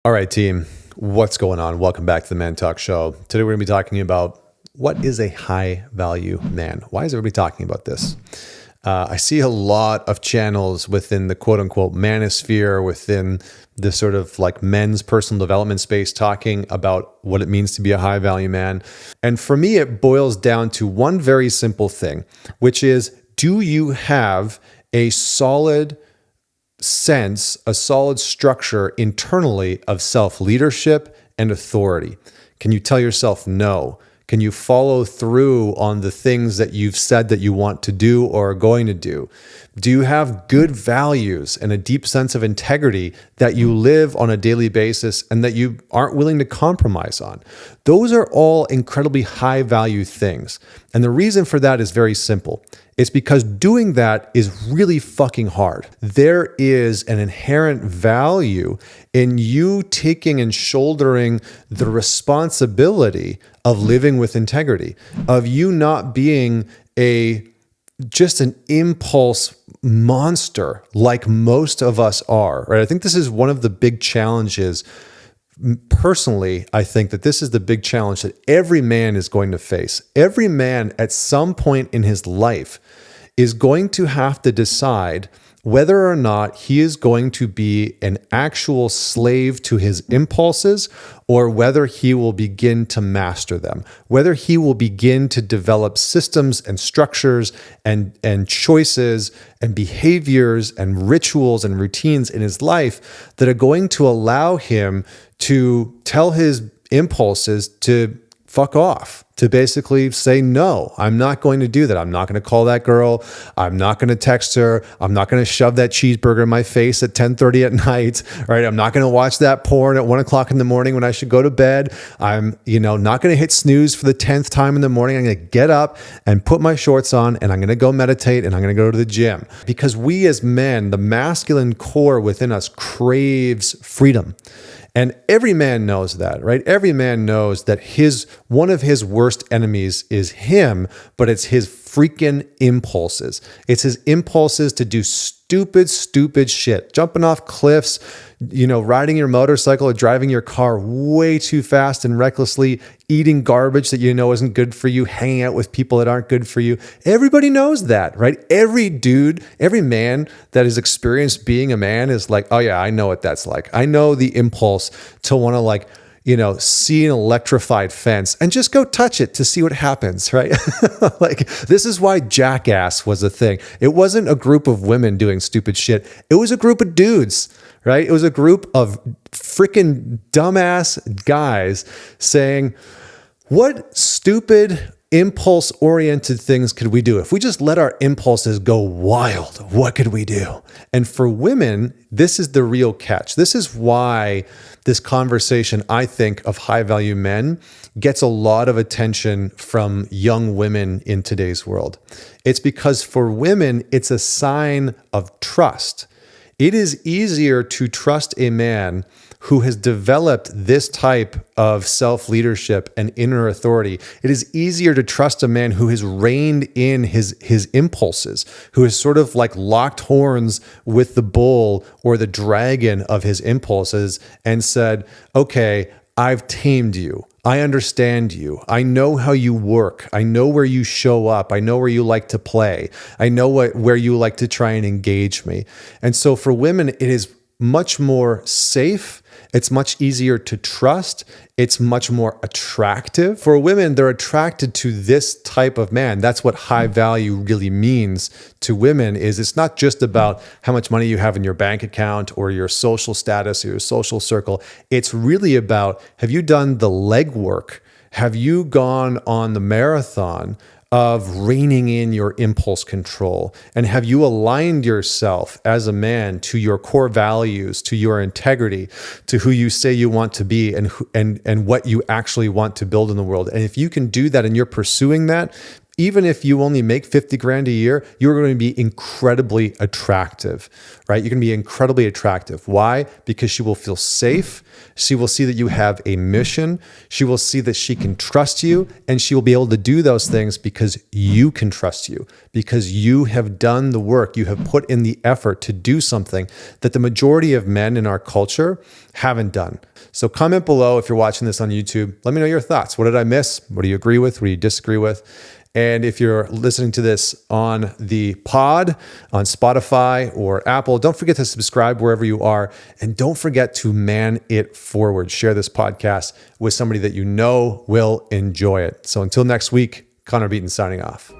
All right, team, what's going on? Welcome back to the ManTalks show. Today we're going to be talking about what is a high value man? Why is everybody talking about this? I see a lot of channels within the quote unquote manosphere, within the sort of like men's personal development space, talking about what it means to be a high value man. And for me, it boils down to one very simple thing, which is, do you have a solid sense, a solid structure internally of self-leadership and authority? Can you tell yourself no? Can you follow through on the things that you've said that you want to do or are going to do? Do you have good values and a deep sense of integrity that you live on a daily basis and that you aren't willing to compromise on? Those are all incredibly high value things. And the reason for that is very simple. It's because doing that is really fucking hard. There is an inherent value in you taking and shouldering the responsibility of living with integrity, of you not being just an impulse monster like most of us are, right? I think this is one of the big challenges. Personally, I think that this is the big challenge that every man is going to face. Every man at some point in his life is going to have to decide whether or not he is going to be an actual slave to his impulses or whether he will begin to master them, whether he will begin to develop systems and structures and choices and behaviors and rituals and routines in his life that are going to allow him to tell his impulses to fuck off, to basically say, no, I'm not going to do that. I'm not going to call that girl. I'm not going to text her. I'm not going to shove that cheeseburger in my face at 10:30 at night, right? I'm not going to watch that porn at 1 o'clock in the morning when I should go to bed. I'm, not going to hit snooze for the 10th time in the morning. I'm going to get up and put my shorts on and I'm going to go meditate and I'm going to go to the gym. Because we as men, the masculine core within us craves freedom. And every man knows that, right? Every man knows that one of his worst enemies is him, but it's his freaking impulses. It's his impulses to do stupid shit. Jumping off cliffs, riding your motorcycle or driving your car way too fast and recklessly, eating garbage that isn't good for you, hanging out with people that aren't good for you. Everybody knows that, right? Every dude, every man that has experienced being a man is like, oh yeah, I know what that's like. I know the impulse to want to see an electrified fence and just go touch it to see what happens, right? This is why Jackass was a thing. It wasn't a group of women doing stupid shit. It was a group of dudes, right? It was a group of freaking dumbass guys saying, what stupid impulse-oriented things could we do? If we just let our impulses go wild, what could we do? And for women, this is the real catch. This is why this conversation, I think, of high-value men gets a lot of attention from young women in today's world. It's because for women, it's a sign of trust. It is easier to trust a man who has developed this type of self-leadership and inner authority. It is easier to trust a man who has reined in his impulses, who has sort of like locked horns with the bull or the dragon of his impulses and said, okay, I've tamed you. I understand you. I know how you work. I know where you show up. I know where you like to play. I know where you like to try and engage me. And so for women, it is much more safe. It's much easier to trust. It's much more attractive. For women, they're attracted to this type of man. That's what high value really means to women. Is it's not just about how much money you have in your bank account or your social status or your social circle. It's really about, have you done the legwork? Have you gone on the marathon of reining in your impulse control? And have you aligned yourself as a man to your core values, to your integrity, to who you say you want to be and what you actually want to build in the world? And if you can do that and you're pursuing that, even if you only make 50 grand a year, you're going to be incredibly attractive, right? You're going to be incredibly attractive. Why? Because she will feel safe. She will see that you have a mission. She will see that she can trust you, and she will be able to do those things because you can trust you, because you have done the work. You have put in the effort to do something that the majority of men in our culture haven't done. So comment below if you're watching this on YouTube. Let me know your thoughts. What did I miss? What do you agree with? What do you disagree with? And if you're listening to this on the pod, on Spotify or Apple, don't forget to subscribe wherever you are. And don't forget to man it forward. Share this podcast with somebody that you know will enjoy it. So until next week, Connor Beaton signing off.